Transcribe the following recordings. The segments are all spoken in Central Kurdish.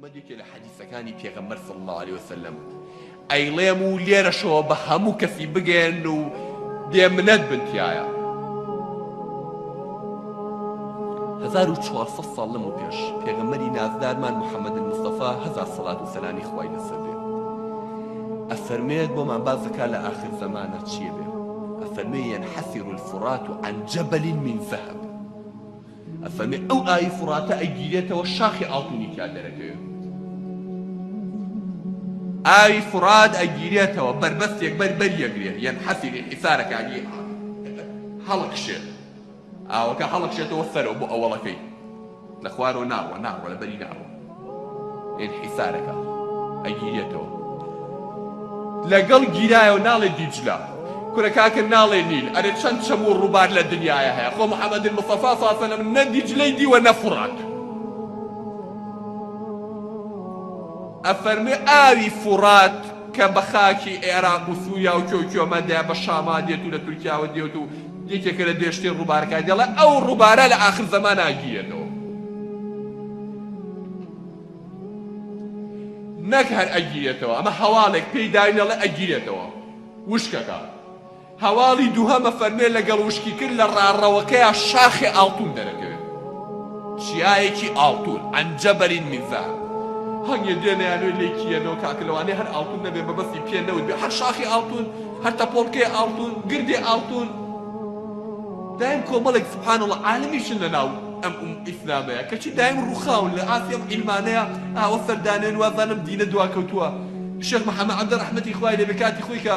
محمەدێکێ لە حەدیثەکانی پێغەمبەر صلی الله عليه وسلم ئەیڵێم و لێرەشەوە بە هەموو کەسی بگەن و دێمنەت بن تایە 1400 ساڵ لەمەو پێش پێغەمبەری نازدارمان محەممەد مستەفا هەزار سەڵات و سەلامی خوای لەسەر بێ ئەفەرمێت بۆمان باز دەکات لە ئاخر زەمانە چییە بێ ئەفەرمێ ينحسر الفرات عن جبل من ذهب ئەفەرمێ ئەو ئاوی فراتە ئەیگیرێتەوە شاخی ئاڵتونی تیا دەرەکەوێت ئاوی فرات ئەگیرێتەوە بربەستێک بەریەگرێت ينحسر حسارەکە هەڵەکشێت ئاوەکە هەڵەکشێتەوە سەرەوە بۆ ئەوەڵەکەی لە خوارەوە ناڕوە لە بەری ناڕوە حسارەکە ئەگیرێتەوە لەگەڵ گیرایەوە ناڵێ دیجلا کورەکاکە ناڵێ نیل ئەرێ چەند چەموو ڕووبار لە دنیاە هەیە خۆ محەممەد مستەفا صلی الله علیه وسلم نە دیجلەی دیوە نە فورات ئەفەرمێ ئاوی فورات کە بە خاکی عێراق و سووریا و کێوکێومەدەیە بە شاما دێت و لە تورکیاوە دێت و یەکێکە لە دێشتەی ڕووبارەکە دێڵە ئەو ڕووبارە لە ئاخر زەمان ئاگیرێتەوە نەک هەر ئەگیرێتەوە ئەمە هەواڵێک پێی داینەڵە ئەگیرێتەوە وشکەکە هەواڵی دووهەمە فەرمێ لەگەڵ وشکی کرد لە ڕاڕەوەکەیە شاخی ئاڵتون دەرەکەوێت چیایەکی ئاڵتون عن جبل من ذهب هەنگێ دێنەیانوێ لێکیەنەوە کاکە لەوانەیە هەر ئاڵتون نەبێ بەبەستی پێ نەوت بێ هەر شاخی ئاڵتون هەر تەپۆڵکەی ئاڵتون گردی ئاڵتون دایم کۆمەڵێک سبحان الله عالمیشن لەناو ئەم ئیسلامەیە کەچی دایم ڕووخاون لە ئاسیەم عیلمانەیە ئاوە سەردانێن وازانم دینە دواکەوتووە شێخ محەممەد عەبدە ڕەحمەتی خوای لێ بێ کاتی خۆی کە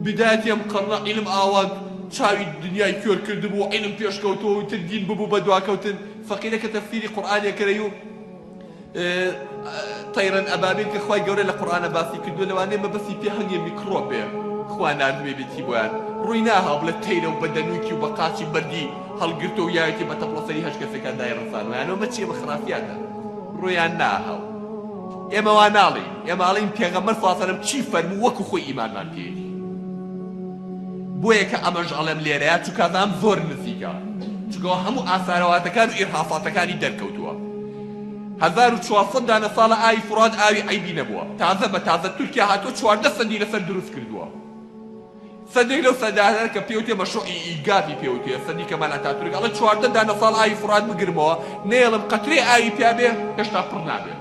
بدایەتی ئەم قەڕە عیلم ئاوات چاوی دنیای کوێر کردبوو عیلم پێشکەوتەوە و تر دین ببوو بە دواکەوتن فەقیرە کە تەفسیری قورئانێکەکەی و طەیرەن ئەبابیل کە خوای گەورە لە قورئانە باسی کردووە لەوانەیە مەبەستی پێ هەنگێ میکرۆبێ خوا ناردوێ بێتی بۆیان ڕووی ناهاو بڵێ تەیرە و بە دەنووکی و بە قاچی بەردی هەڵگرتە و یایەتی بە تەپڵەسەری هەش کەسێکان دای ڕەسانەوەیانەوە مەچیە بە خرافیانە ڕوویان ناهاو ئێمە وا ناڵێین ئێمە ئاڵێین پێغەمبەر صلی الله علیه وسلم چی فەرموو وەکو خۆی ئیمانمان پێیەتی بۆیە کە ئەمەش ئەڵێم لێرەیە چونکە ئەم زۆر نزیکە چونکەوە هەموو ئاسارواتەکان و ئیرهافاتەکانی دەرکەوتووە 1400 دانە ساڵە ئاوی فورات ئاوی عەیبی نەبووە تازە بە تازە تورکیا هاتووە 14 سەدی لەسەر دروست کردووە سەدەی لەو سەدانە کە پێوتێ مەشروعی ئیگابی پێوتێ سەدی کەمال ئەتاتورک ئەڵێ 14 دانە ساڵ ئاوی فورات بگرمەوە نێڵم قەترەی ئاوی پیا بێ هێشتا پڕ نابێت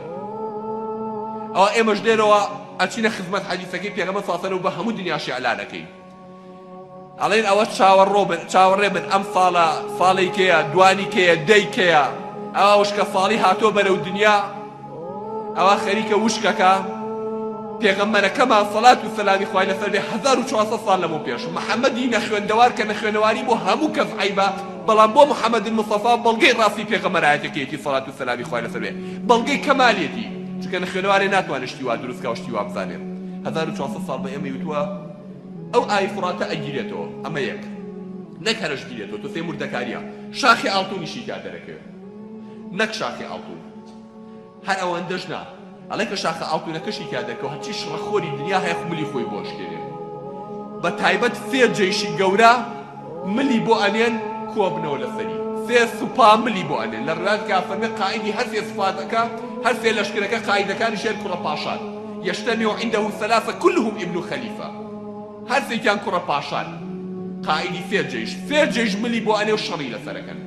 ئەوە ئێمەش دێرەوە ئەچینە خزمەت حەدیثەکەی پێغەمبەر صلی الله علیه وسلم و بە هەموو دنیاشی ئەلانەکەی ئەڵێن ئەوە چاوەڕێ بن ئەم ساڵە ساڵی کەیە دوانی کەیە دەی کەیە ئەوە وشکە ساڵی هاتۆ بەرەو دنیا ئەوە خەریکە وشکەکە پێغەمبەرەکەمان سەڵات و سەلامی خوای لەسەر بێ 1400 ساڵ لەمەو پێش محەممەدی نەخوێندەوار کە نەخوێنەواری بۆ هەموو کەس عەیبە بەڵام بۆ محەممەد مستەفا بەڵگەی ڕاستی پێغەمبەرایەتەکەیەتی سەڵات و سەلامی خوای لەسەر بێ بەڵگەی کەمالێتی چونکە نەخوێنەوارێ ناتوانێت شتی وا دروستکە و شتی وا بزانێت 1400 ساڵ بە ئێمە وتووە ئەو ئاوی فوراتە ئەگیرێتەوە ئەمە یەک نەک هەرش گیرێتەوە تۆ سێ مردەکاریە شاخی ئاڵتونیشی تا دەرەکەوێت نەک شاخی ئاڵتون هەر ئەوەندەش نا ئەڵێ کە شاخە ئاڵتونەکەشی تا دەرکەوە هەرچی شڕەخۆری دنیا هەیە ملی خۆی بۆ شکێنێ بە تایبەت سێ جێیشی گەورە ملی بۆ ئەنێن کۆبنەوە لەسەری سێ سوپا ملی بۆ ئەنێن لە ڕوات کافەرمێ قائیدی هەر سێ سوپاتەکە هەر سێ لەشکرەکە قائیدەکانی شێر کوڕە پاشان يجتمع عنده ثلاثة كلهم ابن خليفة هەر سێکیان کوڕە پاشان قائیدی سێ جێیش ملی بۆ ئەنێ و شەڕی لەسەرەکەن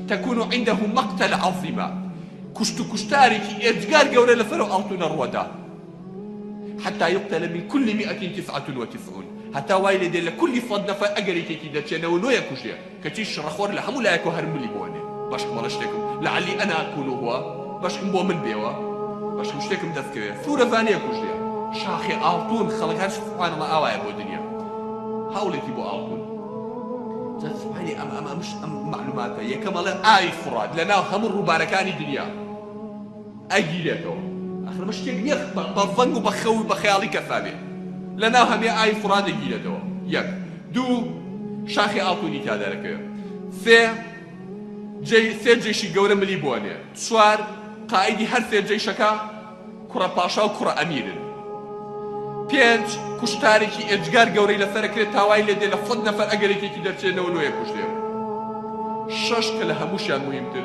تكون عنده مقتل عظيمة كشتو كشتاريكي إرجار جورة لفرو ألتون الرودا حتى يقتل من كل 199 حتى وايل دي لكل صدنا فأجريكي كده تشنو نو يكوشيا كتيش رخور لحمو لا يكو هرملي بوني باش مالشتكم لعلي أنا أكون هو باش مبو من بيوا باش مشتكم تذكريا ثورة ثانية كوشيا شاخي ألتون خلق هرش سبحان الله آوايا بو دنيا حاولتي بو ألتون سبحاني مش معلومات هي كما لا آي فراد لنا هم الرباركاني دنيا أجيلته آخر مش تيجي بظن وبخوي بخيالي كفابه لنا هم آي فراد أجيلته يك دو شاخي أعطوني كذلك سي جيشي جورا ملي بوانه شوار قائدي هر سي جيشكا كرة باشا وكرة أمير پێنج کوشتارێکی ئێجگار گەورەی لەسەرەکرێت تاوای لێ دێ لە 100 نەفەر ئەگەرێکێکی دەرچێنەوە نوێ کوشتێ 6 کە لە هەمووشیان مهمتر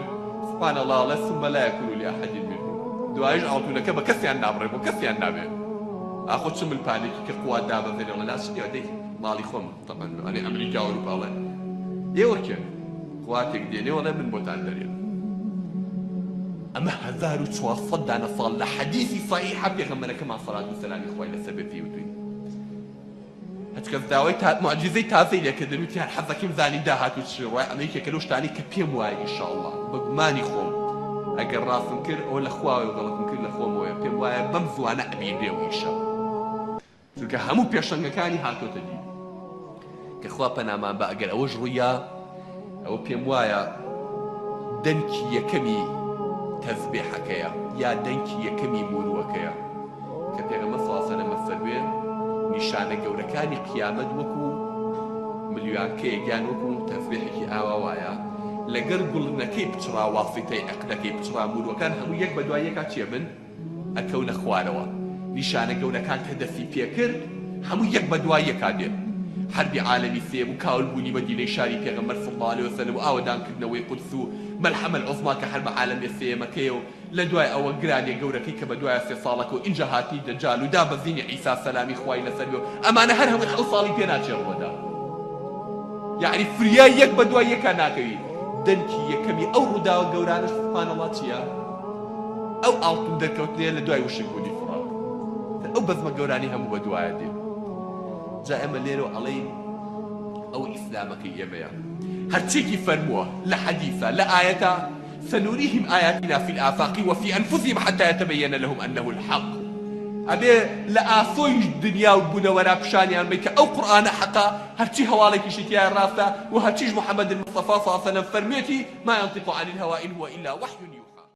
سبحان الله ثم لا يكون لأحد منهم دوایش ئاڵتونەکە بە کەسیان نابڕێ بۆ کەسیان نابێ ئاخۆ چ ملپانێکی کە قووا دابەزێنێ وڵە ناسنیوە دەی ماڵی خۆم تەقەن ئەنێ ئەمریکا و ئەوروپاڵێ ئێوە کێ خواتێک دێنێ وەڵێ من بۆتان دەرێن ئەمە 1400 دانە ساڵ لە حەدیثی صحیحە پێغەمبەرەکەمان سەڵات و سەلامی خوای لەسەر بێ پێوتوین هەچ کەس داوای معجزەی تازەی لێکردن وتیان حەزەکەم زانی داهاتوو چی ڕای ئەمریکێکە لەو شتانی کە پێم وایە ئینشاءڵڵا بە گومانی خۆم ئەگەر ڕاستم کرد ئەوە لە خواوەی و غەڵەتم کرد لە خۆمەوەیە پێم وایە بەم زوانە ئەبینێ و ئیشە چونکە هەموو پێشەنگەکانی هاتۆتە دی کە خوا پەنامان بە ئەگەر ئەوەش ڕوویە ئەوە پێم وایە دەنکی یەکەمی تەسبیحەکەیە یا دەنکی یەکەمی مرووەکەیە کە پێغەمبەر صلی الله علیه و سلم فەرمووێ نیشانە گەورەکانی قیامەت وەکو ملیۆنکەیەکیان وەکو تەسبیحێکی ئاوا وایە لەگەر گوڵنەکەی پچڕا واسیتەی عەقدەکەی پچڕا مرووەکان هەموو یەک بە دوای یەکا چێ بن ئەکەونە خوارەوە نیشانە گەورەکان کە دەستی پێکرد هەموو یەک بە دوای یەکا دێ حربی عالمی سێم و کاولبوونی مەدینەی شاری پێغەمبەر صلی الله علیه وسلم و ئاوەدانکردنەوەی قودس و مەلحەمە العوزما کە حرب عالمی سێمەکەیە و لە دوای ئەوە گرانی گەورەکەی کە بە دوای 3 ساڵەکە و ئینجا هاتی دەجال و دابەزینی عیسا سەلامی خوای لەسەر بێ و ئەمانە هەر هەموو 7 ساڵی پێ ناچێ ڕوەدا یعنی فریای یەک بە دوای یەکا ناکەوی دەنکی یەکەمی ئەو ڕووداوە گەورانش سوبحانەڵڵا چییە؟ ئەو ئاڵتون دەرکەوتنێ لە دوای وشک بوونی فڕاق ئەو بەزمە گەورانی هەموو بە دوایە دێ جا ئێمە لێرە ئەڵێین ئەو ئیسلامەکەی ئێمەیە هەرچێکی فەرمووە لە حەدیثە لە ئایەتە سنريهم آياتنا في الآفاق وفي أنفسهم حتى يتبين لهم أنه الحق أبي لآثوي الدنيا وبنورا بشانيان بيك أو قرآن حقا هرشي هوالك شتيا الرافة وهرشيش محمد المصطفى صلى الله عليه وسلم فرميتي ما ينطق عن الهوى إن هو إلا وحي